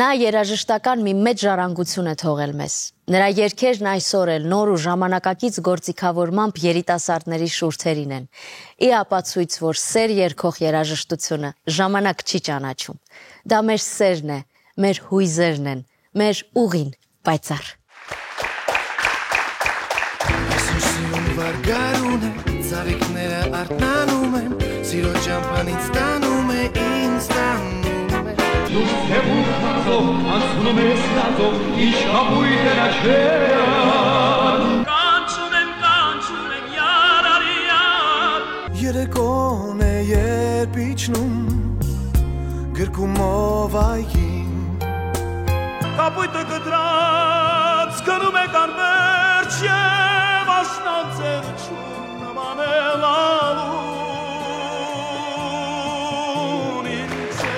Նա երաժշտական մի մեծ ժառանգություն է թողել մեզ։ Նրա երգերն այսօր էլ նոր ու ժամանակակից գործիքավորմամբ երիտասարդների շուրթերին են։ Ի ապացույց, որ սեր երգող երաժշտությունը ժամանակ չի ճանաչում։ Դա մեր սերն է, մեր հույզերն են, մեր ուղին պայծառ։ Վարգարուն է, ծաղիկները արթնանում են, սիրո ճամփանից տանում է, ինձ տանում է։ Դուք թևուր խածով, անցնում ես նազով, իշխապույտ է նաչվեան։ Կանչում եմ, յարարի յար։ Երեկոն է երբ իջնում, գրկումով այգին։ Կապույտը կտրած, գնում է կարմերջ և աշնանցեր չում նմանել ալուն ինձ է։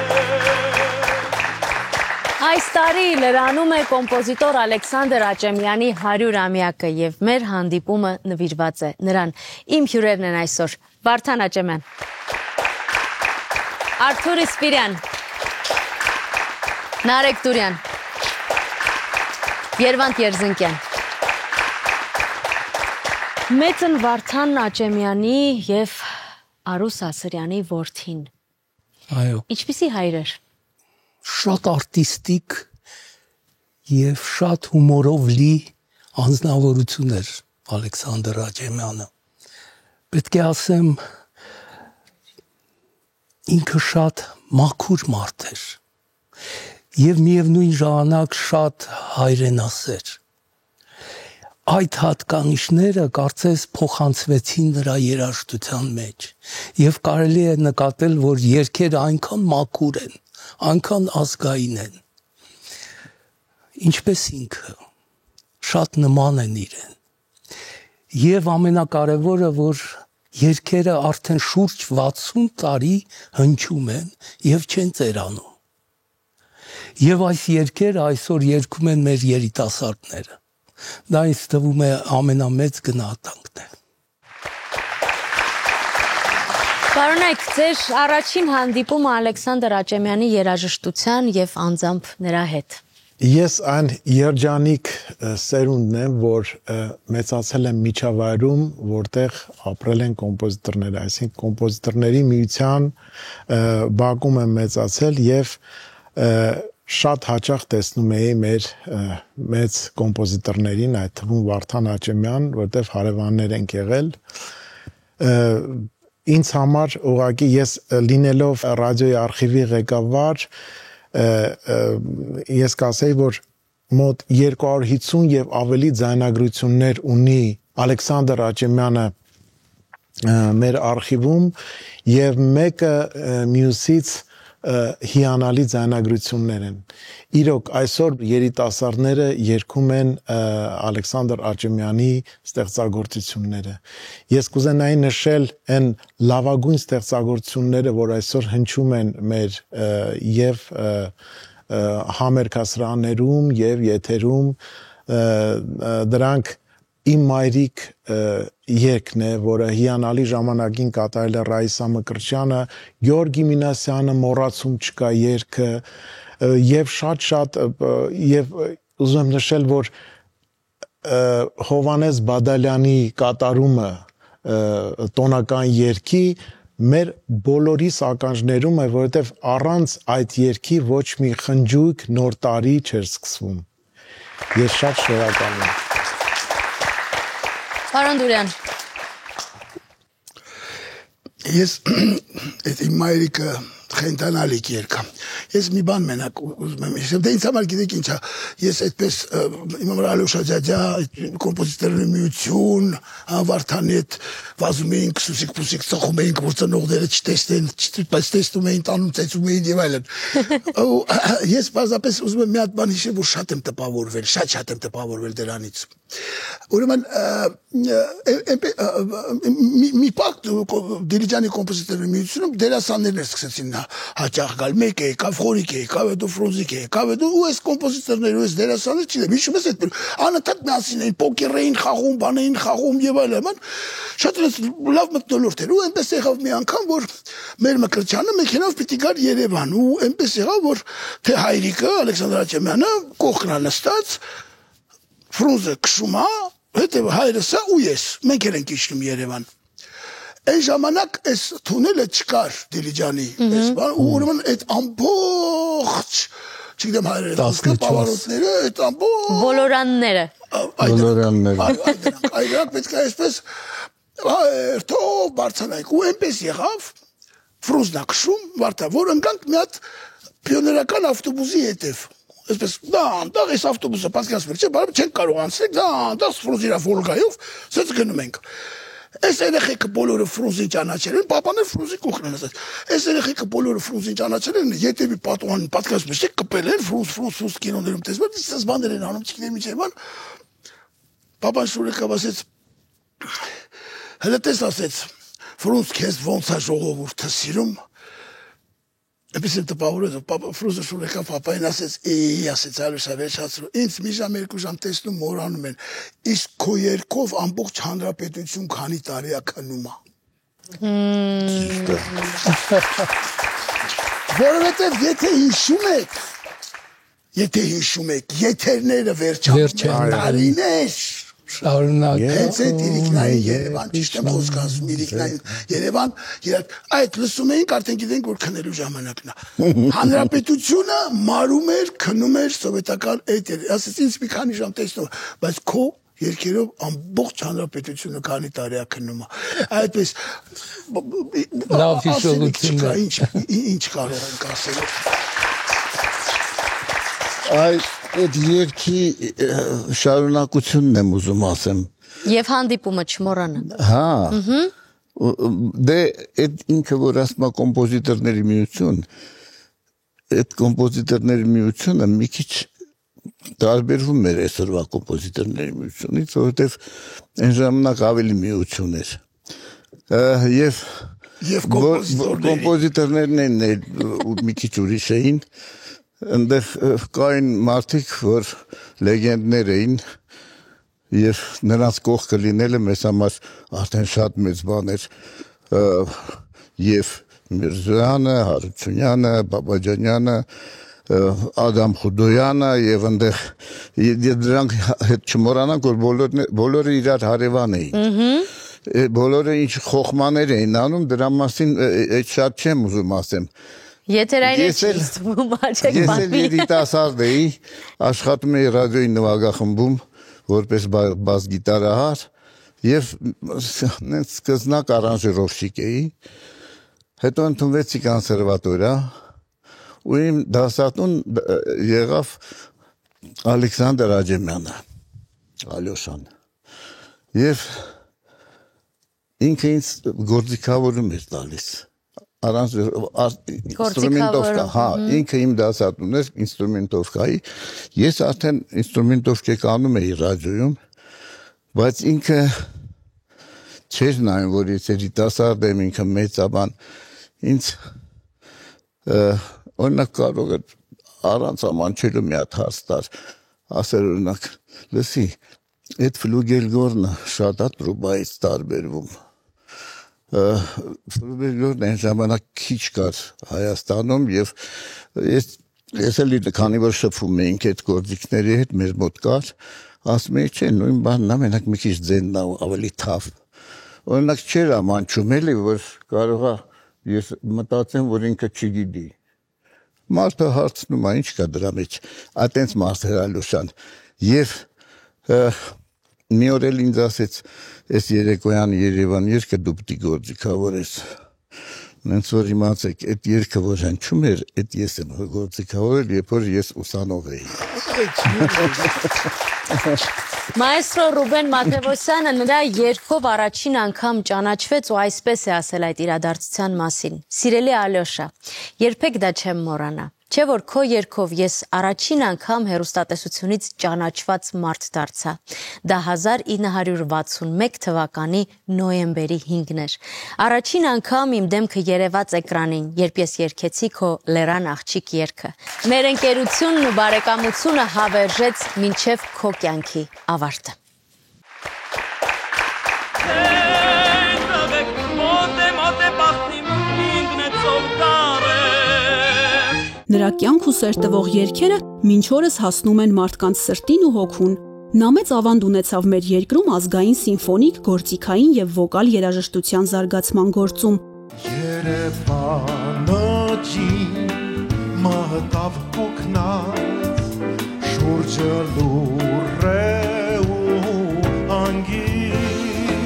Այս տարի լրանում է կոմպոզիտոր Ալեքսանդր Աճեմյանի 100-ամյակը և մեր հանդիպումը նվիրված է նրան։ Իմ հյուրերն են այսօր Վարդան Աճեմյան, Արթուր Իսպիրյան, Նարեկ Տուրյան, Երվանդ Երզնկյան։ Մեծն Վարդան Աճեմյանի և Արուս Ասրյանի որդին։ Այո։ Ինչպիսի հայր էր։ Շատ արտիստիկ և շատ հումորով լի անձնավորություն էր Ալեքսանդր Աճեմյանը։ Պետք է ասեմ, ինքը շատ մաքուր մարդ էր և միևնույն ժամանակ շատ հայրենասեր։ Այդ հատկանիշները կարծես փոխանցվեցին նրա երաժշտության մեջ և կարելի է նկատել, որ երգերը այնքան մաքուր են, այնքան ազգային են, ինչպես ինքը, շատ նման են իրեն։ Եվ ամենակարևորը, որ երգերը արդեն շուրջ 60 տարի հնչում են և չեն ծերանում։ Եվ այս երգերը այսօր երգում են մեր երիտասարդները։ Դա ինձ թվում է ամենամեծ գնահատանքն է։ Պարոնայք, ձեր առաջին հանդիպումը Ալեքսանդր Աճեմյանի երաժշտության և անձամբ նրա հետ։ Ես այն երջանիկ սերունդն եմ, որ մեծացել եմ միջավայրում, որտեղ ապրել են կոմպոզիտորներ, այսինքն կոմպոզիտորների միության բակում եմ մեծացել և շատ հաճախ տեսնում էի մեր մեծ կոմպոզիտորներին, այդ թվում Վարդան Աճեմյան, որտեղ հարևաններ ենք եղել։ Ինձ համար ուղղակի ես լինելով ռադիոյի արխիվի ղեկավար, ես կասեի, որ մոտ 250 և ավելի ձայնագրություններ ունի Ալեքսանդր Աճեմյանը մեր արխիվում և մեկը մյուսից հիանալի ձայնագրություններ են։ Իրոք այսօր երիտասարդները երգում են Ալեքսանդր Աճեմյանի ստեղծագործությունները։ Ես կուզենայի նշել այն լավագույն ստեղծագործությունները, որ այսօր հնչում են մեր և համերգասրահներում և եթերում, դրանք Իմ մայրիկ երգն է, որը հիանալի ժամանակին կատարել է Ռաիսա Մկրտչյանը, Գյորգի Մինասյանը «Մոռացում չկա» երգը և շատ և ուզում եմ նշել, որ Հովհաննես Բադալյանի կատարումը տոնական երգի մեր բոլորիս ականջներում է, որովհետև առանց այդ երգի ոչ մի խնջույք նոր տարի չէր սկսվում։ Ես շատ շնորհակալ եմ։ Պարոն Տուրյան։ Ես իմ մայրիկը խենթանալիք երգա։ Ես մի բան մենակ ուզում եմ հիշել, դե ինձ համար գիտեք ինչա, ես այդպես իմ համար Ալոշա ջաջա, կոմպոզիտորների միություն, Վարդանի հետ վազում էինք, սուսիկ-պուսիկ ծխում էինք, որ ծնողները չտեսնեն, բայց տեսնում էին, տանում ծեծում էին եւ այլն։ Ես պարզապես ուզում եմ մի հատ բան հիշել, որ շատ եմ տպավորվել դրանից։ Ուրեմն մի պակ Դիլիջանի կոմպոզիտորների միությունում դերասաններն սկսեցին հաճախ գալ, մեկը եկավ Խորիկ եկավ, հետո Ֆրունզիկ եկավ, հետո ու այս կոմպոզիտորները ու այս դերասանները չգիտեմ, հիշում ես այդ անընդհատ միասին էին պոկեր էին խաղում, բան էին խաղում եւ այլն, շատ լավ մթնոլորտ էր ու այնպես եղավ մի անգամ որ մեր Մկրտչյանը մեքենայով պիտի գար Երևան ու այնպես եղավ որ թե հայրիկը Ալեքսանդր Աչեմյանը կողքնա նստած Ֆրունզը քշում է հետո հայրս ու ես մենք ենք իջնում Երևան այն ժամանակ այս թունելը չկար Դիլիջանի այս բան ու ուրեմն այդ ամբողջ չգիտեմ հայրերը պավարոտները այդ ամբողջ Բոլորանները այդրանք պետք է այսպես թող բարձրանայք ու այնպես եղավ Ֆրունզն քշում վարդա որ ընկանք մի հատ պիոներական ավտոբուսի հետև Այսպես դանդաղ այս ավտոբուսը պատկերացնում եք, չէ, բարի չենք կարող անցնել, դանդաղ Ֆրունզի Վոլգայով, սենց գնում ենք։ Այս երեխեքը բոլորը Ֆրունզին ճանաչել են, papan էլ Ֆրունզի կողքն են ասած։ Այս երեխեքը բոլորը Ֆրունզին ճանաչել են, ետևի պատուհանին պատկերացնում եք, կպել են Ֆրունզ կինոներում տեսնում, սենց բաներ են անում, չգիտեմ ինչ են, papan շուրեկավ ասեց, հələ տես ասեց, Ֆրունզ քեզ ոնց է ժողովուրդը սիրում Էպես եմ տպավորել, Ֆրունզը շուրեկավ պապային ասեց, ասեց Ալյոշա վերջացրու, ինձ մի ժամ երկու ժամ տեսնում մորանում են, իսկ քո երգով ամբողջ հանրապետություն քանի տարի է քնում է։ Որովհետև եթե հիշում եք, եթերները վերջանում տարիներ Շարունակ Հենց այդ իրիկնային Երևան, ճիշտ եմ խոսք ասում, իրիկնային Երևան, այդ լսում էինք, արդեն գիտենք, որ քնելու ժամանակն է։ Հանրապետությունը մարում էր, քնում էր սովետական այդ ասես ինձ մի քանի ժամ տեսնում, բայց քո երկերով ամբողջ հանրապետությունը քանի տարի է քնում է։ Այդպես լավ հիշողություն է։ Ինչ կարող ենք ասել։ Այդ երկի շարունակությունն եմ ուզում ասեմ։ Եվ հանդիպումը չմոռանան։ Հա։ Դե այդ ինքը որ ասում է կոմպոզիտորների միություն, այդ կոմպոզիտորների միությունը մի քիչ տարբերվում էր այսօրվա կոմպոզիտորների միությունից, որովհետև այն ժամանակ ավելի միություն էր։ Եվ կոմպոզիտորներն են մի քիչ ուրիշ էին Այնտեղ կային մարդիկ, որ լեգենդներ էին եւ նրանց կողքը լինելը մեզ համար արդեն շատ մեծ բան էր եւ Միրզոյանը, Հարությունյանը, Բաբաջանյանը, Ադամ Խուդոյանը եւ այնտեղ դրանք հետ չմոռանանք, որ բոլորը իրար հարևան էին։ Բոլորը ինչ խոխմաներ էին անում, դրա մասին այդ շատ չեմ ուզում ասեմ։ Եթերային չիստվում աչեք Ես էլ երիտասարդ էի, աշխատում էի ռադիոյի նվագախմբում, որպես բաս-գիտարահար եւ սկզնակ արանժիրովщик էի։ Հետո ընդունվեցի կոնսերվատորիա, ու իմ դասատուն եղավ Ալեքսանդր Աչեմյանը, Ալյոշան։ Եվ ինքը ինձ գործիքավորում էր տալիս։ Ինստրումենտովկա, հա, ինքը իմ դասատուն էր ինստրումենտովկայի, ես արդեն ինստրումենտովկա անում էի ռադիոյում, բայց ինքը չէր նայում, որ ես երիտասարդ եմ, ինքը մեծաբան, ինձ օրինակ կարող էր առանց ամանչելու մի հատ հարց տար, ասել օրինակ, լսի, այդ ֆլուգելգորնը շատ է տրուբայից տարբերվում Ֆրուբերգորն այն ժամանակ քիչ կար Հայաստանում եւ ես էլ քանի որ շփվում էինք այդ գործիքների հետ մեր մոտ կար ասում էի չէ նույն բանն է մենակ մի քիչ ձենն է ավելի թավ օրինակ չէր ամանչում էլի որ կարողա ես մտածեմ որ ինքը չգիտի մարդը հարցնում է ինչ կա դրա մեջ այտենց Մարսել Ալյոշան եւ մի օր էլ ինձ ասեց Ես երեկոյան Երևան երկը դու պիտի գործիքավորես։ Նենց որ իմացեք, այդ երկը որ հնչում էր, այդ ես եմ գործիքավորել, երբ որ ես ուսանող էի։ Մայստրո Ռուբեն Մաթևոսյանը նրա երգով առաջին անգամ ճանաչվեց ու այսպես է ասել այդ իրադարձության մասին. Սիրելի Ալյոշա, երբեք դա չեմ մոռանա։ Չէ որ քո երգով ես առաջին անգամ հեռուստատեսությունից ճանաչված մարդ դարձա։ Դա 1961 թվականի նոյեմբերի 5-ն էր։ Առաջին անգամ իմ դեմքը երևաց էկրանին, երբ ես երգեցի քո լերան աղջիկ երգը։ Մեր ընկերությունն ու բարեկամությունը հավերժեց մինչև քո կյանքի ավարտը։ Նրա կյանք ու սեր տվող երգերը մինչ օրս հասնում են մարդկանց սրտին ու հոգուն։ Նա մեծ ավանդ ունեցավ մեր երկրում ազգային սիմֆոնիկ, գործիքային եւ վոկալ երաժշտության զարգացման գործում։ Երևանոջի մահտավ կոկնած շուրջը լուր է ու անգիստ։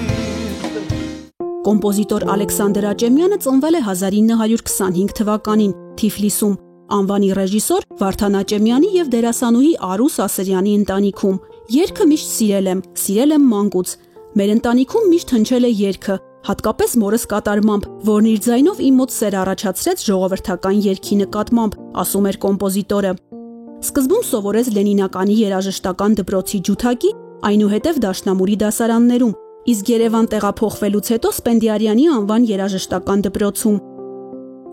Կոմպոզիտոր Ալեքսանդր Աճեմյանը ծնվել է 1925 թվականին Թիֆլիսում։ Անվանի ռեժիսոր Վարդան Աճեմյանի եւ դերասանուհի Արուս Ասրյանի ընտանիքում։ Երգը միշտ սիրել եմ մանկուց։ Մեր ընտանիքում միշտ հնչել է երգը, հատկապես մորս կատարմամբ, որն իր ձայնով իմ մոտ սեր առաջացրեց ժողովրդական երգի նկատմամբ, ասում էր կոմպոզիտորը։ Սկզբում սովորեց Լենինականի երաժշտական դպրոցի ջութակի, այնուհետև Դաշնամուրի դասարաններում, իսկ Երևան տեղափոխվելուց հետո Սպենդիարյանի անվան երաժշտական դպրոցում։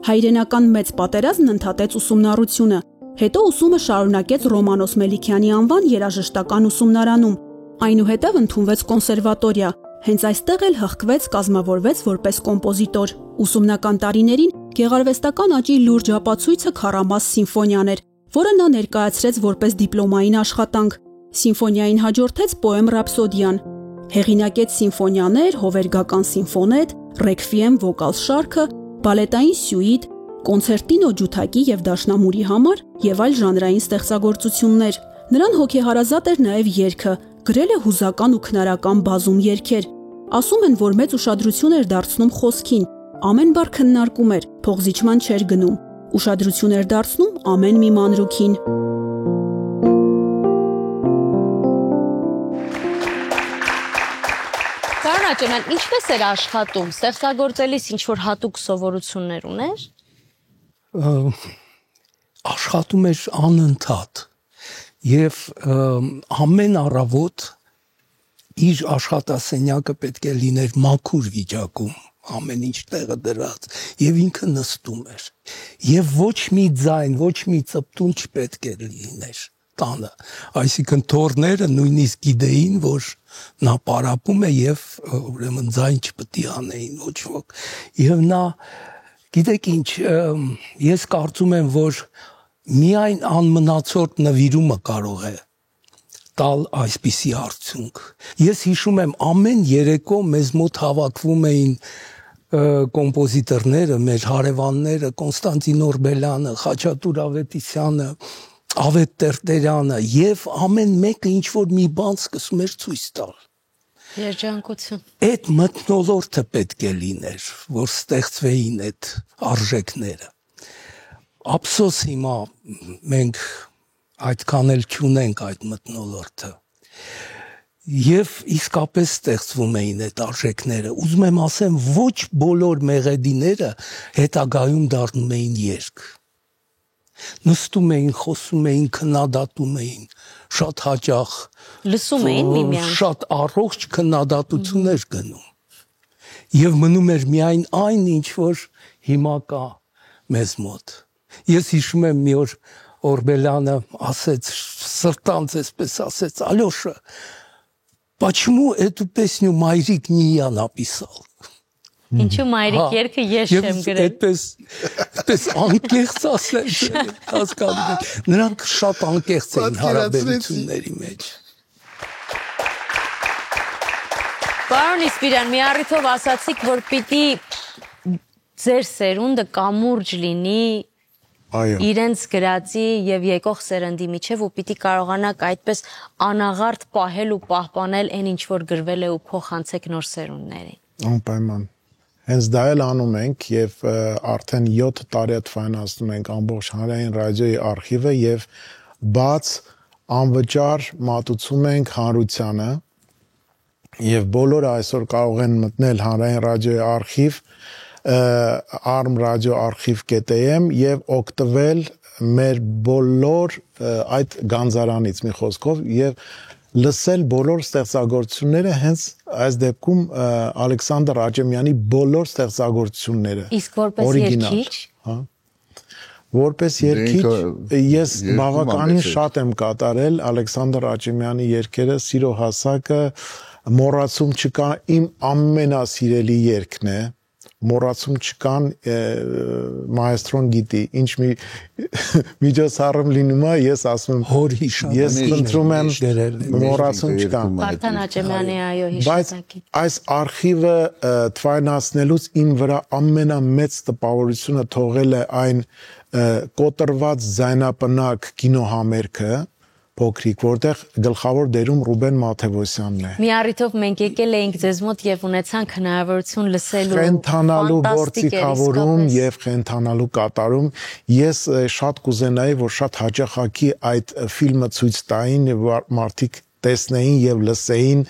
Հայրենական մեծ պատերազմն ընդհատեց ուսումնառությունը, հետո ուսումը շարունակեց Ռոմանոս Մելիքյանի անվան երաժշտական ուսումնարանում, այնուհետև ընդունվեց կոնսերվատորիա, հենց այստեղ էլ հղկվեց, կազմավորվեց որպես կոմպոզիտոր։ Ուսումնական տարիներին գեղարվեստական աճի լուրջ ապացույցը քառամաս սիմֆոնիան էր, որը նա ներկայացրեց որպես դիպլոմային աշխատանք։ Սիմֆոնիային հաջորդեց պոեմ Ռապսոդիան, հեղինակեց սիմֆոնիաներ, հովերգական սիմֆոնետ, ռեկվիեմ վոկալ շարքը, բալետային սյուիտ, կոնցերտինո ջութակի եւ դաշնամուրի համար եւ այլ ժանրային ստեղծագործություններ։ Նրան հոգեհարազատ էր նաեւ երգը, գրել է հուզական ու քնարական բազում երգեր։ Ասում են, որ մեծ ուշադրություն էր դարձնում խոսքին, ամեն բառ քննարկում էր, փողզիջման չէր գնում, ուշադրություն էր դարձնում ամեն մի մանրուքին։ Պարոն Աճեմյան, ինչպես էր աշխատում, ստեղծագործելիս ինչ-որ հատուկ սովորություններ ուներ։ Աշխատում էր անընդհատ եւ ամեն առավոտ իր աշխատասենյակը պետք է լիներ մաքուր վիճակում, ամեն ինչ տեղը դրած եւ ինքը նստում էր եւ ոչ մի ձայն, ոչ մի ծպտուն չպետք է լիներ տանը, այսինքն թորները նույնիսկ գիտեին, որ նա պարապում է եւ ուրեմն ձայն չպետք է անեին ոչ ոք եւ նա գիտեք ինչ, ես կարծում եմ, որ միայն անմնացորդ նվիրումը կարող է տալ այսպիսի արդյունք։ Ես հիշում եմ ամեն երեկո մեզ մոտ հավաքվում էին կոմպոզիտորները, մեր հարևանները, Կոնստանտին Օրբելյանը, Խաչատուր Ավետիսյանը, Ավետ Տերտերյանը եւ ամեն մեկը ինչ որ մի բան սկսում էր ցույց տալ։ Երջանկություն։ Այդ մթնոլորտը պետք է լիներ, որ ստեղծվեին այդ արժեքները։ Ափսոս հիմա մենք այդքան էլ չունենք այդ մթնոլորտը։ Եվ իսկապես ստեղծվում էին այդ արժեքները։ Ուզում եմ ասեմ, ոչ բոլոր մեղեդիները հետագայում դառնում էին երգ։ Նստում էին, խոսում էին, քննադատում էին, շատ հաճախ լսում էին միմյանց, շատ առողջ քննադատություններ գնում։ Եվ մնում էր միայն այն, ինչ որ հիմա կա մեզ մոտ։ Ես հիշում եմ մի օր Օրբելյանը ասեց, սրտանց այսպես ասեց, Ալյոշա, почему эту песню Майрик не я написал? Ինչու Մայրիկ երգը ես չեմ գրել։ Այդպես անկեղծ ասել, հասկանում եք։ Նրանք շատ անկեղծ էին հարաբերությունների մեջ։ Պարոն Իսպիրյան, մի առիթով ասացիք, որ պիտի ձեր սերունդը կամուրջ լինի իրենց գրածի եւ եկող սերնդի միջև ու պիտի կարողանաք այդպես անաղարտ պահել ու պահպանել այն ինչ որ գրվել է ու փոխանցեք նոր սերունդներին։ Անպայման։ Հենց դա էլ անում ենք եւ արդեն 7 տարի ատվանացնում ենք ամբողջ հանրային ռադիոյի արխիվը եւ բաց անվճար մատուցում ենք հանրությանը եւ բոլորը այսօր կարող են մտնել հանրային ռադիոյի արխիվ armradio.archiv.am եւ օգտվել մեր բոլոր այդ գանձարանից մի խոսքով եւ լսել բոլոր ստեղծագործությունները հենց այս դեպքում Ալեքսանդր Աճեմյանի բոլոր ստեղծագործությունները իսկ որպես երգիչ հա որպես երգիչ ես բավականին շատ եմ կատարել Ալեքսանդր Աճեմյանի երգերը Սիրո հասակը մոռացում չկա իմ ամենասիրելի երգն է մոռացում չկան մայստրոն գիտի ինչ մի միջոցառում լինում է ես ասում եմ հորի շատ ես խնդրում եմ մոռացում չկան Վարդան Աճեմյանի այո հիշատակի այս արխիվը թվայնացնելուց իմ վրա ամենամեծ տպավորությունը թողել է այն կոտրված ձայնապնակ կինոհամերգը փոքրիկ, որտեղ գլխավոր դերում Ռուբեն Մաթևոսյանն է։ Մի առիթով մենք եկել էինք ձեզ մոտ եւ ունեցանք հնարավորություն լսելու խենթանալու գործիքավորում եւ խենթանալու կատարում։ Ես շատ կուզենայի, որ շատ հաճախակի այդ ֆիլմը ցույց տային եւ մարդիկ տեսնեին եւ լսեին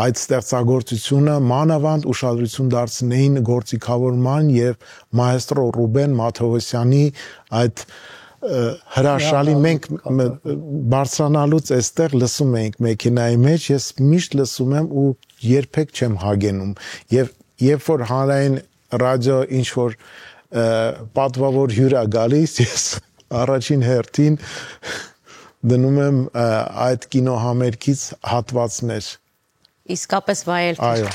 այդ ստեղծագործությունը, մանավանդ ուշադրություն դարձնեին գործիքավորման եւ մայստրո Ռուբեն Մաթևոսյանի այդ հրաշալի մենք բարձրանալուց այստեղ լսում էինք մեքենայի մեջ ես միշտ լսում եմ ու երբեք չեմ հագենում եւ երբ որ հանրային ռադիո ինչ որ պատվավոր հյուր է գալիս ես առաջին հերթին դնում եմ այդ կինոհամերգից հատվածներ իսկապես վայել այո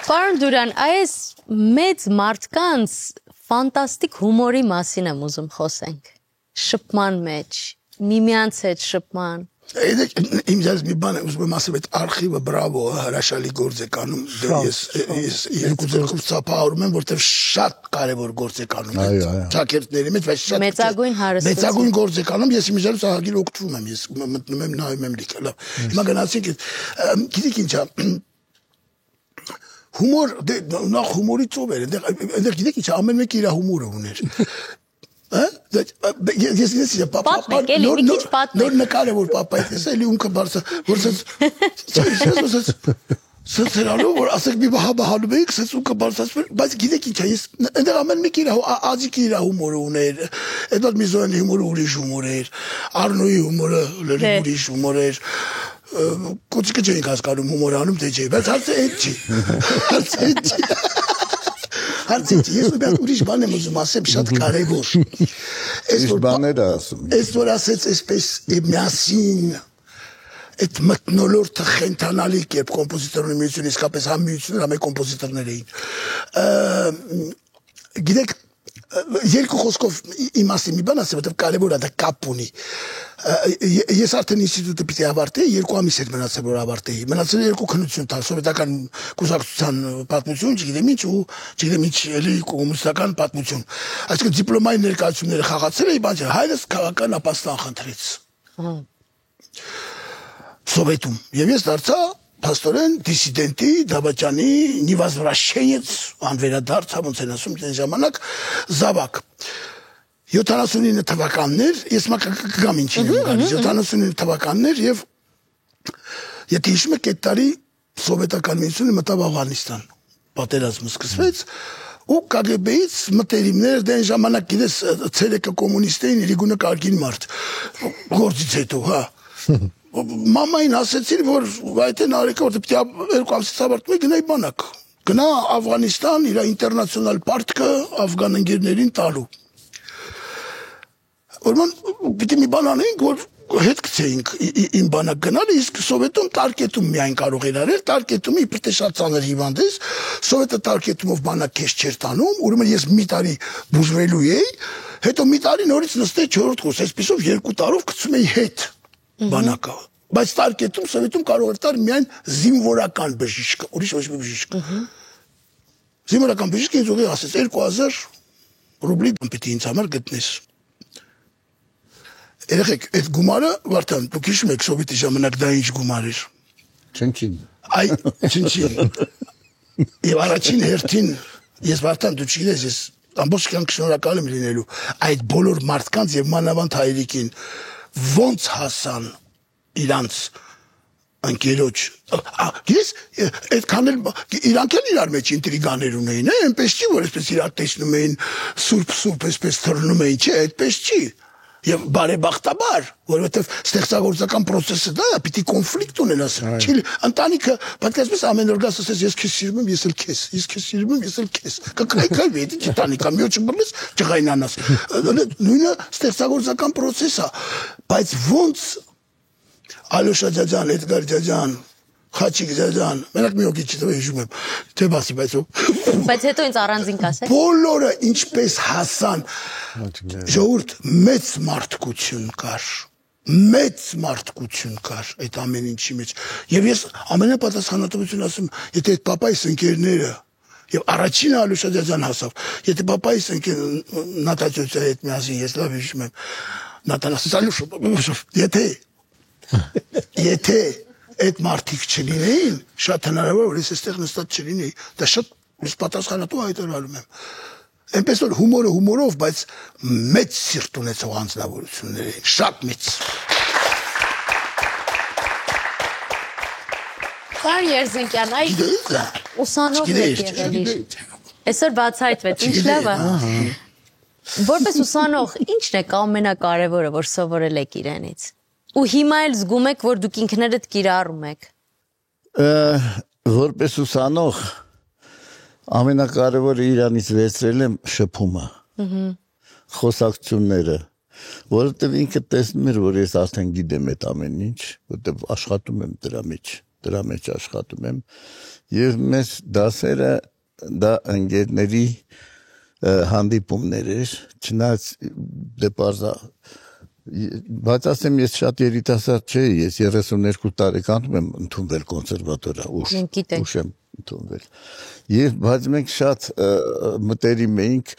Պարոն Դուրան, այս մեծ մարդկանց ֆանտաստիկ հումորի մասին եմ ուզում խոսենք։ Շփման մեջ, միմյանց հետ շփման։ Իմ ձեզ մի բան եմ ուզում ասեմ, այդ արխիվը բրավո, հրաշալի գործ եք անում։ Ես երկու ձեռքով ծափահարում եմ, որտեղ շատ կարևոր գործ եք անում այդ ճակերտների մեջ, բայց շատ մեծագույն հարստություն։ Մեծագույն գործ եք անում, ես իմ ձեռքից ահագին օգտվում եմ, ես մտնում եմ նայում եմ լիքը, լավ։ Հիմա գնացինք, գիտեք ինչ է Հումոր, նախ հումորի ծով էր, այնտեղ գիտեք ինչ, ամեն մեկը իր հումորը ուներ։ Ես նոր նկար է, որ պապայի տեսել, ունքը բարսա, որ սրցերալով, որ ասեք մի բահանում էիք, սրց ունքը բարսացվել, բայց գիտեք ինչ է, այնտեղ ամեն մեկը իր աջիկը իր հումորը ուներ, Էդվարդ Միզոյանի հումորը ուրիշ հումոր էր, Արնոյի հումորը ուրիշ հումոր էր, Կոչիկը չենք հասկանում հումոր անում, թե չէ, բայց հարցը էդ չի, հարցը չի, ես մի ուրիշ բան եմ ուզում ասեմ, շատ կարևոր, Իշ բաներ ասում, ես որ ասեց այսպես միասին, այդ մտնոլորտը խենթանալի կերպ կոմպոզիտորների միություն, իսկապես համ միություններ, համ կոմպոզիտորներ էին, գիտեք, երկու խոսքով իմաստի մի բան ասեմ, որտեղ կարևոր է դա կապ ունի։ Ես արդեն ինստիտուտը պիտի ավարտեի, 2 ամիս էր մնացել որ ավարտեի։ Մնացել երկու քննություն տալ, սովետական կուսակցության պատմություն, չգիտեմ ինչ ու չգիտեմ ինչ էլի կոմունիստական պատմություն։ Այսինքն դիպլոմայի ներկայացումները խաղացել էի, բայց հայրս քաղաքական ապաստան խնդրեց։ Սովետում։ Եվ ես դարձա Փաստորեն դիսիդենտի Դավաճանի նիվազվրաշենец անվերադարձ ոնց են ասում այն ժամանակ զավակ 79 թվականներ ես մակգամ ինչին եմ գալիս 79 թվականներ եւ եթե հիշում եք այդ տարի սովետական միությունը մտավ Աֆղանստան պատերազմը սկսվեց ու KGB-ից մտերիմներ դեն ժամանակ գիտես ցերեկը կոմունիստերին իրիգունը կարգին մարդ գործից հետո հա Մամային ասեցին, որ այդեն արեկա, որ պիտի 2 ամսից ավարտում է գնայի բանակ։ Գնա Աֆղանստան, իր ինտերնացիոնալ պարտքը Աֆղան ընկերներին տալու։ Ուրեմն պիտի մի բան անենք, որ հետ գցեինք իմ բանակ գնալ, իսկ Սովետում տարկետում միայն կարող էր արել, տարկետումը իբր թե շատ ծանր հիվանդ ես, Սովետը տարկետումով բանակ քեզ չէր տանում, ուրեմն ես մի տարի բուժվելու էի, հետո մի տարի նորից նստեի 4-րդ կուրս, այսպեսով 2 տարով գցում էի հետ բանակը, բայց տարկետում Սովետում կարող էր տալ միայն զինվորական բժիշկը, ուրիշ ոչ մի բժիշկ։ Զինվորական բժիշկը ինձ ուղի ասեց 2000 ռուբլի պիտի ինձ համար գտնես։ Երեխեք, այդ գումարը, Վարդան, դուք հիշում եք Սովետի ժամանակ դա ինչ գումար էր։ Չնչին։ Այ, չնչին։ Եվ առաջին հերթին, ես Վարդան, դու չգիտես, ես ամբողջ կյանք շնորհակալ եմ լինելու այդ բոլոր մարդկանց եւ մանավանդ հայրիկին ոնց հասան իրանց ընկերոջ գես այդքան էլ իրանք էլ իրար մեջ ինտրիգաներ ունեին այնպես չի որ այսպես իրար տեսնում էին սուրբ այսպես թռնում էին չէ այդպես չի եւ բարեբախտաբար որովհետեւ ստեղծագործական process-ը դա է պիտի կոնֆլիկտ ունենաս չի ընտանիքը պատկերացնես ամեն օր գաս ասես ես քեզ սիրում եմ ես էլ քեզ կկրակայ դի տանիկա մի օր չբռնես չղայնանաս նույնը ստեղծագործական process-ա բայց ոնց Ալյոշա ջաջան, Էդգար ջաջան, Խաչիկ ջաջան, մենակ մի օքի չտվի հիշում եմ, թե բասի, բայց հետո ինձ առանձին կասեք։ Բոլորը ինչպես հասան, ժողովուրդ մեծ մարդկություն կար այդ ամեն ինչի մեջ։ Եվ ես ամենապատասխանատվություն ասում, եթե այդ պապայիս ընկերները եւ առաջինը Ալյոշա ջաջան հասավ, եթե պապայիս ընկեր Նատաճոյի հետ միասին ես լավ հիշում եմ, Նատան ասաց Ալյոշա, եթե այդ մարդիկ չլինեին, շատ հնարավոր որ ես այստեղ նստած չլինեի, դա շատ պատասխանատու հայտարարում եմ։ Այնպես որ հումորով, բայց մեծ սիրտ ունեցող անձնավորություններ էին, շատ մեծ։ Պարոն Երզենկյան, այ ուսանող եք եղել։ Այսօր բացահայտվեց, ինչ լավ է։ Որպես ուսանող, ի՞նչն է ամենակարևորը, որ սովորել եք իրենից։ Ու հիմա էլ զգում եք, որ դուք ինքներդ կիրառում եք։ Որպես ուսանող ամենակարևորը իրանից վերցրել եմ շփումը։ Խոսակցությունները, որովհետև ինքը տեսնում էր, որ ես արդեն գիտեմ այդ ամեն ինչ, որովհետև աշխատում եմ դրա մեջ աշխատում եմ, եւ մեզ դասերը դա ընկերների հանդիպումներ էր, չնայած դեպարզա Բայց ասեմ ես շատ երիտասարդ չէի, ես 32 տարեկանում եմ ընդունվել կոնսերվատորիա, ուշ եմ ընդունվել։ Եվ բայց մենք շատ մտերիմ էինք,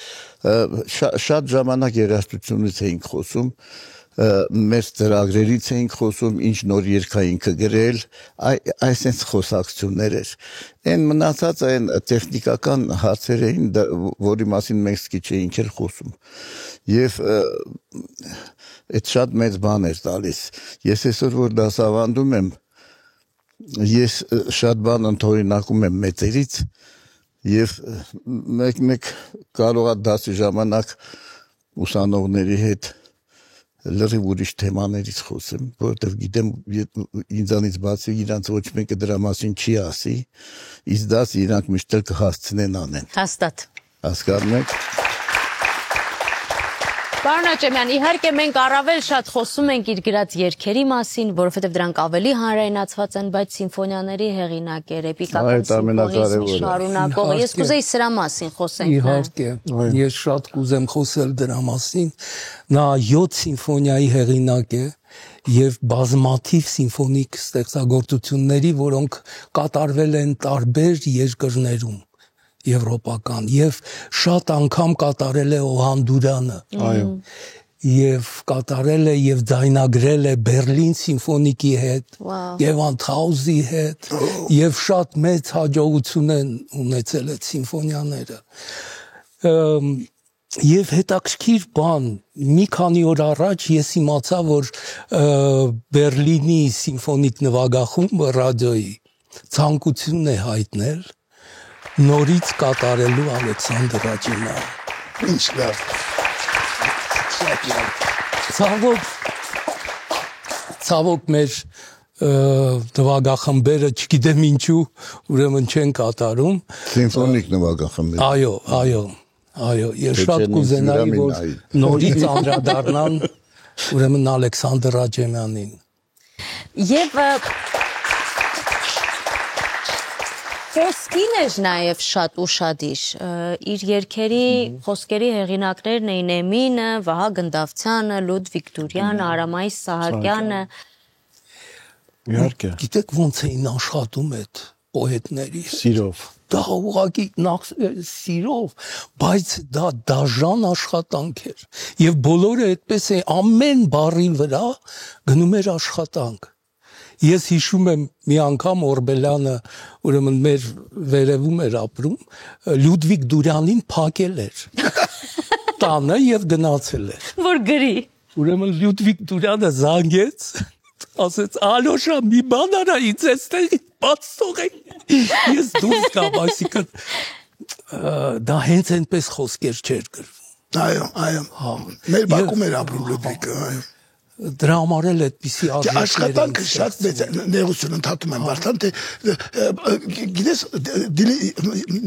շատ ժամանակ երաժշտությունից էինք խոսում, մեր ծրագրերից էինք խոսում, ինչ նոր երգ էինք գրել, այսպես խոսակցություններ էր։ Այն մնացած այն տեխնիկական հարցեր էին, որի մասին մենք սկիչ էինք էլ խոսում։ Եվ այդ շատ մեծ բան էր տալիս։ Ես այսօր որ դասավանդում եմ, ես շատ բան ընդօրինակում եմ մեծերից եւ մեկ կարող է դասի ժամանակ ուսանողների հետ լրիվ ուրիշ թեմաներից խոսեմ, որովհետև գիտեմ ինձանից բացի իրանց ոչ մեկը դրա մասին չի ասի, իսկ դաս իրանք միշտ էլ կհասցնեն անեն։ Հաստատ։ Հասկանում եք։ Պարոն Աճեմյան, իհարկե մենք առավել շատ խոսում ենք իր գրած երգերի մասին, որովհետև դրանք ավելի հանրայնացված են, բայց սիմֆոնիաների հեղինակ էր, էպիկական սիմֆոնիզմի շարունակողը։ Ես կուզեի սրա մասին խոսենք։ Իհարկե, ես շատ կուզեմ խոսել դրա մասին։ Նա 7 սիմֆոնիայի հեղինակ է եւ բազմաթիվ սիմֆոնիկ ստեղծագործությունների, որոնք կատարվել են տարբեր երկրներում եվրոպական եւ շատ անգամ կատարել է Օհանդուրյանը։ Այո։ Եվ կատարել է եւ ձայնագրել է Բերլին սիմֆոնիկի հետ, եւ Անթաուզի հետ, եւ շատ մեծ հաջողություն են ունեցել այդ սիմֆոնիաները։ Եվ հետաքրքիր բան, մի քանի օր առաջ ես իմացա, որ Բերլինի սիմֆոնիկ նվագախումբը ռադիոյի ցանկություն է հայտնել նորից կատարելու Ալեքսանդր Աճեմյան։ Ինչ լավ։ Ցավոք մեր նվագախմբերը չգիտեմ ինչու ուրեմն չեն կատարում։ Սիմֆոնիկ նվագախմբերը։ Այո, ես շատ կուզենայի, որ նորից անդրադառնան ուրեմն Ալեքսանդր Աճեմյանին։ Եվ խոսքին էր նաև շատ ուշադիր, իր երգերի խոսքերի հեղինակներն էին Էմինը, Վահա Գնդավցյանը, Լուդվիգ Դուրյանը, Արամայիս Սահակյանը։ Իհարկե։ Գիտեք ոնց էին աշխատում այդ պոետների սիրով։ Դա ուղղակի սիրով, բայց դա դաժան աշխատանք էր։ Եվ բոլորը այդպես է ամեն բառի վրա գնում էր աշխատանք։ Ես հիշում եմ մի անգամ Օրբելյանը, ուրեմն մեր վերևում էր ապրում, Լուդվիգ Դուրյանին փակել էր տանը եւ գնացել էր։ Որ գրի։ Ուրեմն Լուդվիգ Դուրյանը զանգեց, ասեց Ալոշա մի բան արա ինձ էստեղի բաց թողեք ես դուրս գամ այսինքն դա հենց այնպես խոսքեր չէր գրվում այո մեր բակում էր ապրում Լուդվիկը այո դրա համար էլ այդպիսի աշխատանքը շատ մեծ նեղություն ընդհատում են Վարդան թե գիտես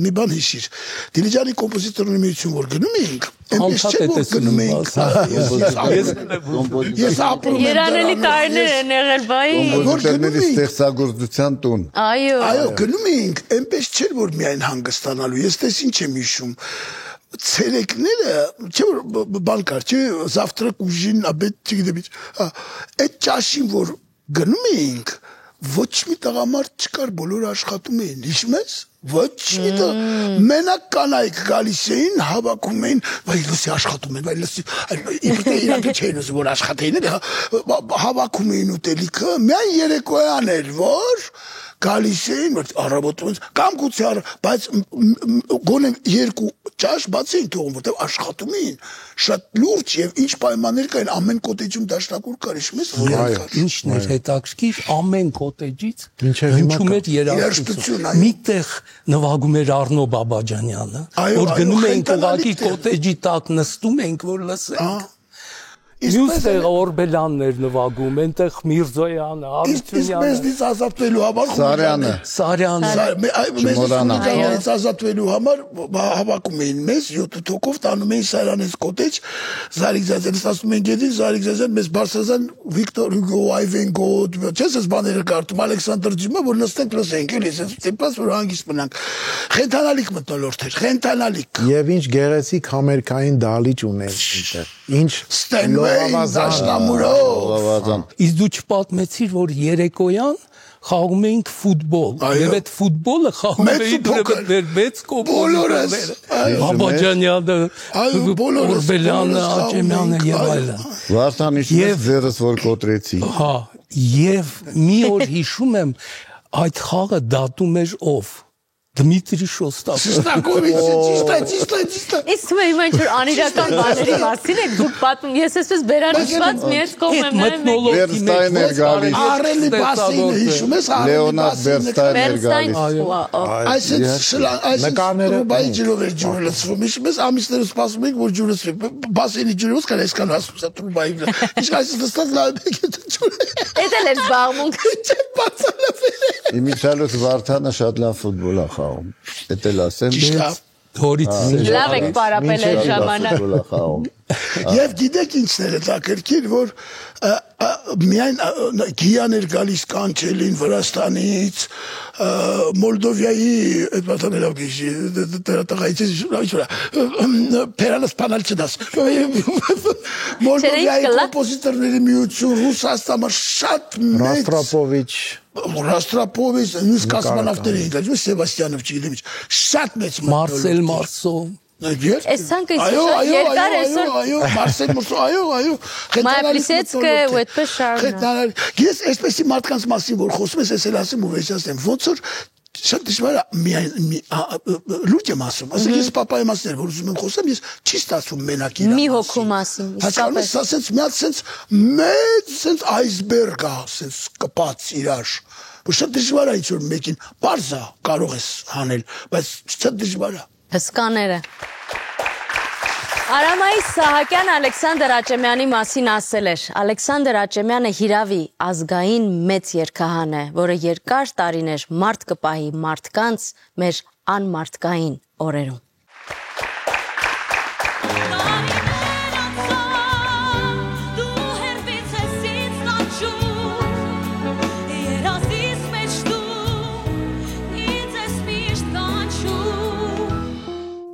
մի բան հիշիր Դիլիջանի կոմպոզիտորների միություն որ գնում էինք այնպես չէ որ գնում էինք ես ապրում եմ Երանելի տարիներ են եղել բայի կոմպոզիտորների ստեղծագործության տուն այո գնում էինք այնպես չէր որ միայն հանգստանալու ես տես ինչ եմ հիշում ցերեկները չէ որ բան կար չէ завтрак ужин обед չգիտեմ այդ ճաշին որ գնում էինք ոչ մի տղամարդ չկար բոլորը աշխատում էին հիշում ես ոչ մի մենակ կանայք գալիս էին հավաքում էին վայ լսի աշխատում են վայ լսի իրանք չէին ուզում որ աշխատեին հավաքում էին ուտելիքը միայն երեկոյան էր որ գալիս էին առավոտում կամ գուցե բայց գոնե երկու ճաշ բաց էին թողում որտեղ աշխատում էին շատ լուրջ եւ ինչ պայմաններ կային ամեն կոտեջում դաշնակուր կար ինչն էր հետաքրքիր ամեն կոտեջից հնչում էր երաժշտություն միտեղ նվագում էր Արնո Բաբաջանյանը որ գնում էին կողակի կոտեջի տակ նստում ենք որ լսենք Մյուսը Օրբելյանն էր նվագում, այնտեղ Միրզոյանը, Արությունյանը Իսկ ազատվելու համար Սարյանը մեզ ազատվելու համար հավաքում էին մեզ 7 թոկով տանում էին Սարյանից կոտեջ Զարիկ Զազյանից ասում են գետին Զարիկ Զազյան մեզ Բարսազան Վիկտոր Հյուգո Այվենգո չես ես բաները կարդում Ալեքսանդր Ջիմը որ նստենք լսենք էլի այսպես որ հանգիստ մնանք խենթանալիք մտնոլորտ էր խենթանալիք Եվ ինչ գեղեցիկ համերգային դահլիճ ուներ այնտեղ ինչ Իսկ դու չպատմեցիր, որ երեկոյան խաղում էինք ֆուտբոլ եւ այդ ֆուտբոլը խաղում էին մեր մեծ կոմպոզիտորները Բաբաջանյանը, Օրբելյանը, Աճեմյանը եւ այլն Վարդան իշում ձերս որ կոտրեցի Հա եւ մի օր հիշում եմ այդ խաղը դատում էր ով Դմիտրի Շոստակովիչը ճիշտ Իսկ թվում է հիմա ինչ-որ անիրական բաների մասին եք դուք պատմում ես այսպես բերանշված մի ես կողմ եմ նայում Վերստայներ գալիս Արելի բասինը հիշում ես Լեոնարդ Վերստայներ գալիս Այս նկարները ջրով էր ջուրը լցվում հիշում ես ամիսները սպասում ենք որ ջուրը լցվի բասինի ջուրը ոսկար այսքան հասում սա տրուբայի վրա իսկ այս դստած նայում եք այդ ջուրը Էդ էլ էր զբաղմունք Չէ բացալավ Իմիջալոց Վարդանը շատ լավ ֆուտբոլ է խաղում Էդ էլ ասեմ Լավ եք պարապել այդ ժամանակ Եվ գիտեք ինչն էր հետաքրքիր որ միայն Գիան էր գալիս կանչելին Վրաստանից Մոլդովիայի այդ բանը լավ գիշի տղայից Պերանս պանալ չդաս Մոլդովիայի կոմպոզիտորների միություն Ռուսաստանը շատ մեծ Ռաստրապովիչ նույնիսկ կոսմոնավտներ էին գալիս Սեբաստիանով չգիտեմ ինչ շատ մեծ Մարսել Մարսո Այս ցանկը երկար այսօր այո Մարսել Մարսո այո Մայապլիսեցկը ու այդպես շարունակ Ես այսպեսի մարդկանց մասին որ խոսում ես ես էլ ասեմ ու վերջացնեմ ոնց որ շատ դժվար է լուրջ եմ ասում ասեք ես պապայի մասին որ ուզում եմ խոսեմ ես չի ստացվում մենակ իրան մի հոգու մասին իսկապես ասենց մի հատ սենց մեծ սենց այսբերգ է սենց կպած իրար որ շատ դժվար է ինչ որ մեկին բարձ է կարող ես հանել բայց շատ դժվար է հսկաները Արամայի Սահակյան Ալեքսանդր Աճեմյանի մասին ասել էր Ալեքսանդր Աճեմյանը հիրավի ազգային մեծ երգահան է որը երկար տարիներ մարդ կպահի մարդկանց մեր անմարդկային օրերում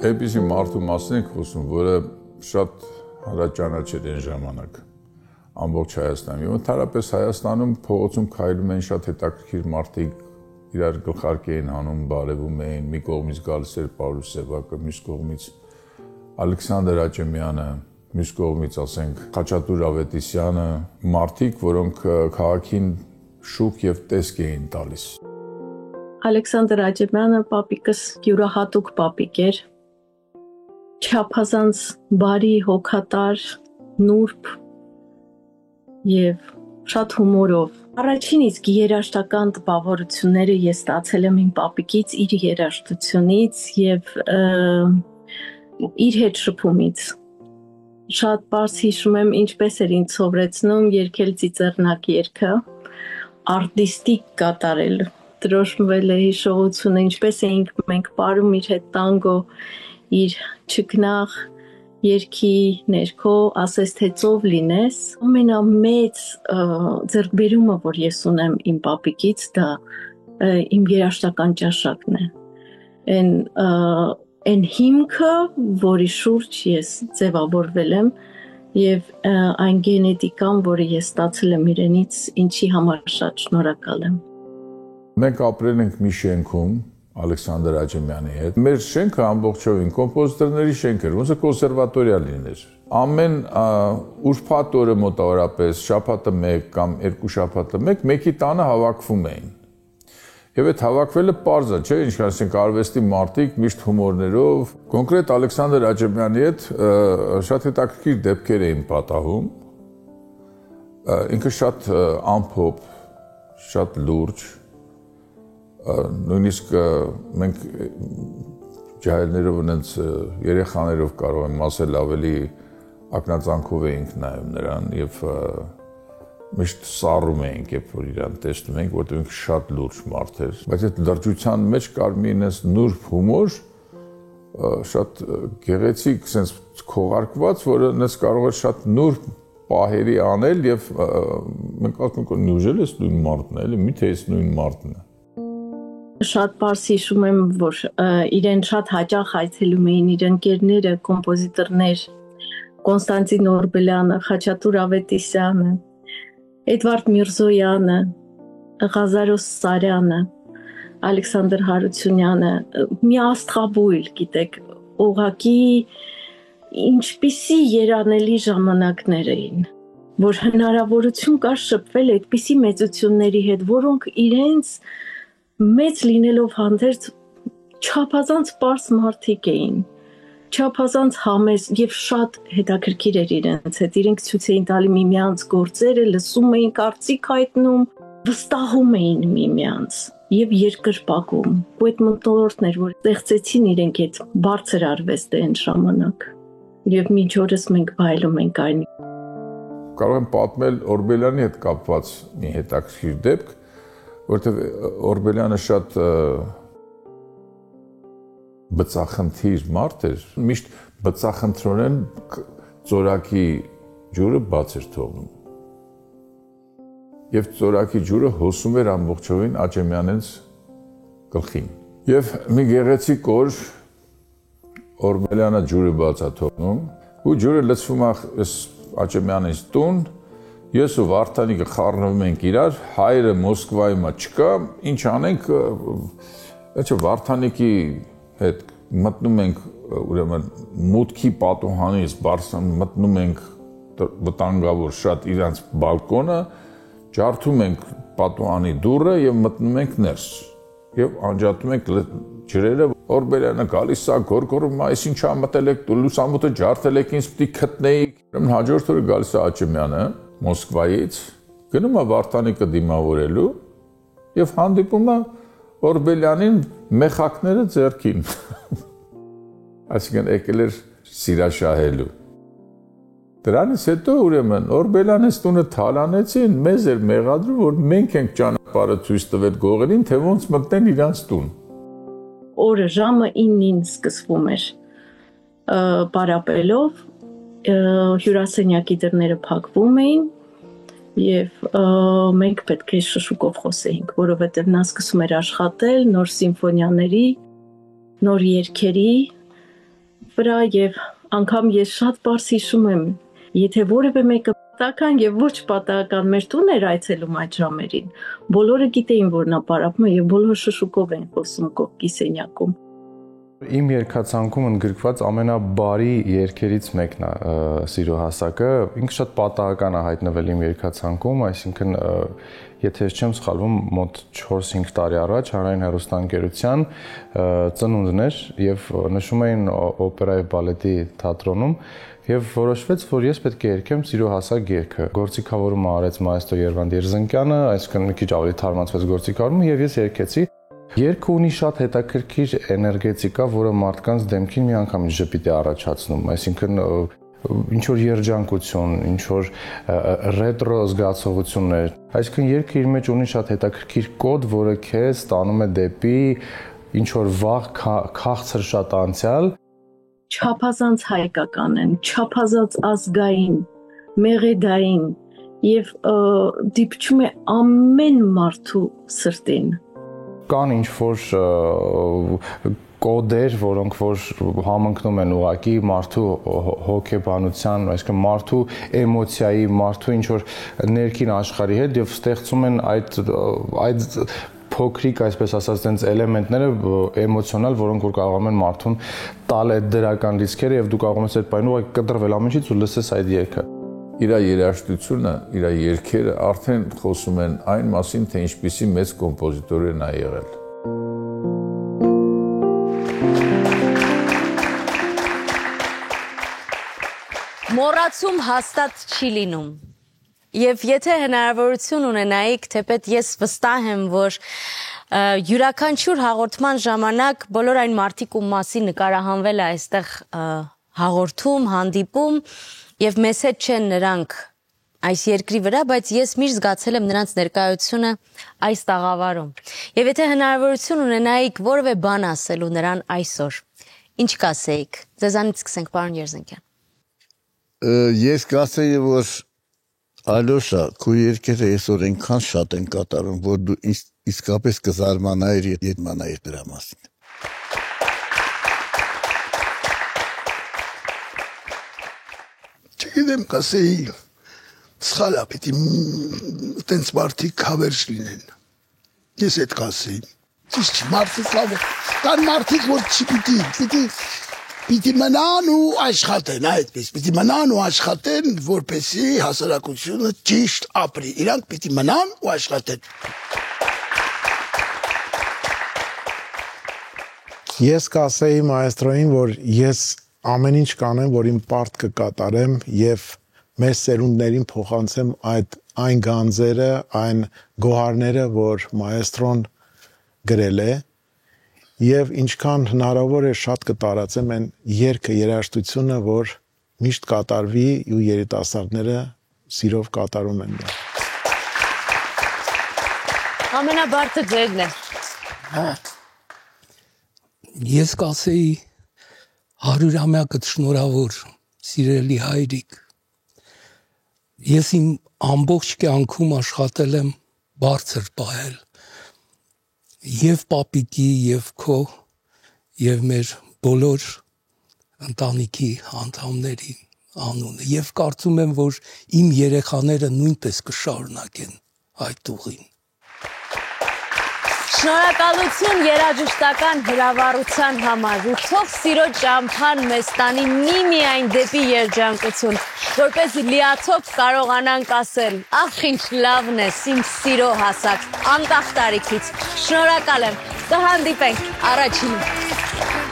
Էպիսի մարդու մասին ենք խոսում, որը շատ հրաճանաչ էր այն ժամանակ ամբողջ Հայաստանում։ Եվ ընդհանրապես Հայաստանում փողոցում քայլում էին շատ հետաքրքիր մարդիկ, իրար գլխարկ էին հանում, բարևում էին, մի կողմից գալիս էր Պավլոս Սևակը, մյուս կողմից Ալեքսանդր Աճեմյանը, մյուս կողմից ասենք Խաչատուր Ավետիսյանը, մարդիկ, որոնք քաղաքին շուք եւ տեսք էին տալիս։ Ալեքսանդր Աճեմյանը պապիկս յուրահատուկ պապիկ էր։ Չափազանց բարի, հոգատար, նուրբ եւ շատ հումորով Առաջին իսկ երաժշտական տպավորությունները ես ստացել եմ իմ պապիկից, իր երաժշտությունից եւ իր հետ շփումից։ Շատ բարձ հիշում եմ ինչպես էր ինձ սովորեցնում երգել ծիծեռնակ երգը, արտիստիկ կատարել, դրոշմվել է հիշողությունը, ինչպես էինք մենք պարում իր հետ տանգո, իր չքնաղ երգի ներքո, ասես թե ծով լինես, ամենամեծ ձեռքբերումը, որ ես ունեմ իմ պապիկից, դա իմ երաժշտական ճաշակն է։ Այն հիմքը, որի շուրջ ես ձևավորվել եմ, եւ այն գենետիկան, որը ես ստացել եմ իրենից, ինչի համար շատ շնորհակալ եմ։ Մենք ապրել ենք մի շենքում Ալեքսանդր Աճեմյանի հետ։ Մեր շենքը ամբողջովին կոմպոզիտորների շենք էր, ոնց է կոնսերվատորիա լիներ։ Ամեն ուրբաթ օրը մոտավորապես շաբաթը 1 կամ 2 շաբաթը 1 մեկի տանը հավաքվում էին։ Եվ այդ հավաքվելը պարզ է, չէ՞, ինչքան ասենք արվեստի մարդիկ միշտ հումորներով, կոնկրետ Ալեքսանդր Աճեմյանի հետ շատ հետաքրքիր դեպքեր էին պատահում։ Ինքը շատ ամփոփ, շատ լուրջ, նույնիսկ մենք ջահելներով ունենց երեխաներով կարող եմ ասել ավելի ակնածանքով էինք նայում նրան եւ միշտ սառում էինք, երբ որ իրան տեսնում ենք, որտեղ ինքը շատ լուրջ մարդ էր, բայց այդ լրջության մեջ կար մի ինձ նուրբ հումոր, շատ գեղեցիկ, sense քողարկված, որը ինձ կարող էր շատ նուրբ պահերի անել եւ մենք ասում ենք նյուժել էս նույն մարդն է, էլի միթե էս նույն մարդն է։ Շատ բարձ հիշում եմ, որ իրեն շատ հաճախ այցելում էին իր ընկերները, կոմպոզիտորներ, Կոնստանտին Օրբելյանը, Խաչատուր Ավետիսյանը, Էդվարդ Միրզոյանը, Ղազարոս Սարյանը, Ալեքսանդր Հարությունյանը, մի աստղաբույլ, գիտեք, ուղղակի ինչպիսի երանելի ժամանակներ էին, որ հնարավորություն կար շփվել այդպիսի մեծությունների հետ, որոնք իրենց մեծ լինելով հանդերձ չափազանց պարզ մարդիկ էին, չափազանց համեստ եւ շատ հետաքրքիր էր իրենց հետ, իրենք ցույց էին տալի միմյանց գործերը, լսում էին, կարծիք հայտնում, վստահում էին միմյանց եւ երկրպագում։ Ու այդ մտնոլորտն էր, որ ստեղծեցին իրենք այդ բարձր արվեստը այն ժամանակ։ Եվ մինչ օրս մենք վայելում ենք այն։ Կարող եմ պատմել Օրբելյանի հետ կապված մի հետաքրքիր դեպք, որտեղ Օրբելյանը շատ բծախնդիր մարդ էր, միշտ բծախնդրորեն ծորակի ջուրը բաց էր թողնում։ Եվ ծորակի ջուրը հոսում էր ամբողջովին Աճեմյանից գլխին։ Եվ մի գեղեցիկ օր Օրբելյանը ջուրը բաց է թողնում, ու ջուրը լցվում է Աճեմյանից տուն, ես ու Վարդանիկը խառնվում ենք իրար, հայրը Մոսկվայում չկա, ինչ անենք, Վարդանիկի հետ մտնում ենք, ուրեմն մուտքի պատուհանից մտնում ենք վտանգավոր շատ իրանց բալկոնը, ջարդում ենք պատուհանի դուռը եւ մտնում ենք ներս եւ անջատում ենք ջրերը։ Օրբելյանը գալիս է գորգորում, այս ինչա մտել եք, լուսամուտը ջարդել եք, ինձ պիտի քտնեիք։ Ուրեմն հաջորդ օրը գալիս է Աճեմյանը Մոսկվայից, գնում է Վարդանիկը դիմավորելու եւ հանդիպում է Օրբելյանին մեխակները ձեռքին։ Այսինքն եկել էր սիրաշահելու։ Դրանից հետո ուրեմն Օրբելյանից տունը թալանեցին, մեզ էր մեղադրում, որ մենք ենք ճանապարհը ցույց տվել գողերին, թե ոնց մտնեն իրանց տուն։ Օրը ժամը 9-ին սկսվում էր պարապելով, հյուրասենյակի դռները փակվում էին եւ մենք պետք է շշուկով խոսեինք, որովհետեւ նա սկսում էր աշխատել նոր սիմֆոնիաների, նոր երգերի վրա եւ անգամ ես շատ բարձ հիշում եմ, եթե որևէ մեկը պատահական եւ ոչ պատահական մեր տուն էր այցելում այդ ժամերին, բոլորը գիտեին, որ նա պարապում է եւ բոլորը շշուկով են խոսում կողքի սենյակում։ Իմ երգացանկում ընդգրկված ամենաբարի երգերից մեկն է Սիրո հասակը։ Ինքը շատ պատահական է հայտնվել իմ երգացանկում, այսինքն եթե չեմ սխալվում, մոտ 4-5 տարի առաջ հանրային հեռուստաընկերության ծնունդն էր եւ նշում էին օպերայի բալետի թատրոնում եւ որոշվեց, որ ես պետք է երգեմ Սիրո հասակ երգը։ Գործիքավորումը արեց մայստրո Երվանդ Երզնկյանը, այսինքն մի քիչ ավելի թարմացվեց գործիքավորումը եւ ես երգեցի։ Երգը ունի շատ հետաքրքիր էներգետիկա, որը մարդկանց դեմքին մի անգամ ժպիտ է առաջացնում, այսինքն ինչ որ երջանկություն, ինչ որ ռետրո զգացողություններ։ Այսինքն երգը իր մեջ ունի շատ հետաքրքիր կոդ, որը քեզ տանում է դեպի ինչ որ վաղ քաղցր շատ անցյալ։ Չափազանց հայկական են, չափազանց ազգային, մեղեդային եւ դիպչում է ամեն մարդու սրտին։ Կան ինչ որ կոդեր, որոնք որ համընկնում են ուղակի մարդու հոգեբանության, այսինքն մարդու էմոցիայի, մարդու ինչ որ ներքին աշխարհի հետ եւ ստեղծում են այդ փոքրիկ, այսպես ասած, դենց էլեմենտները էմոցիոնալ, որոնք որ կարող են մարդուն տալ այդ դրական դիսկերը եւ դու կարող ես այդ բանը ուղղակի կտրվել ամենից ու լսես այդ երգը։ Իր երաժշտությունը, իր երգերը արդեն խոսում են այն մասին, թե ինչպիսի մեծ կոմպոզիտոր է նա եղել։ Մոռացում հաստատ չի լինում։ Եվ եթե հնարավորություն ունենայիք, թեպետ ես վստահ եմ, որ յուրաքանչյուր հաղորդման ժամանակ բոլոր այն մարդիկ ու մասին նկարահանվել է այստեղ հաղորդում, հանդիպում եւ մեզ հետ չեն նրանք այս երկրի վրա, բայց ես միշտ զգացել եմ նրանց ներկայությունը այս տաղավարում։ Եվ եթե հնարավորություն ունենայիք որևէ բան ասելու նրան այսօր, ինչ կասեիք։ Ձեզանից սկսենք, պարոն Երզնկյան։ Ես կասեի, որ Ալոշա, քո երգերը այսօր այնքան շատ են կատարում, որ դու իսկապես կզարմանայիր եւ ետմանայիր դրա մասին։ Չգիտեմ, կասեի, սխալ է, պիտի տենց մարդիկ հավերժ լինեն։ Ես այդ կասեի։ Ճիշտ մարդիկ լավ է։ Կան մարդիկ, որ պիտի մնան ու աշխատեն, այդպես, պիտի մնան ու աշխատեն, որպեսզի հասարակությունը ճիշտ ապրի։ Իրանք պիտի մնան ու աշխատեն։ Ես կասեի մայստրոին, որ ես ամեն ինչ կանեմ, որ իմ պարտքը կատարեմ եւ մեծ սերունդներին փոխանցեմ այն գանձերը, այն գոհարները, որ մայստրոն գրել է եւ ինչքան հնարավոր է շատ կտարածեմ այն երգը, երաժշտությունը, որ միշտ կատարվի ու երիտասարդները սիրով կատարում են։ Ամենաբարձր ձերն է։ Ես կասեի 100-ամյակդ շնորհավոր, սիրելի հայրիկ։ Ես իմ ամբողջ կյանքում աշխատել եմ բարձր պահել եւ պապիկի, եւ քո, եւ մեր բոլոր ընտանիքի անդամների անունը, եւ կարծում եմ, որ իմ երեխաները նույնպես կշարունակեն այդ ուղին։ Շնորհակալություն երաժշտական հրավառության համար ու թող սիրո ճամփան մեզ տանի միմիայն դեպի երջանկություն, որպեսզի լիաթոք կարողանանք ասել, ախ ինչ լավն ես իմ սիրո հասակ, անկախ տարիքից։ Շնորհակալ եմ, կհանդիպենք առաջին։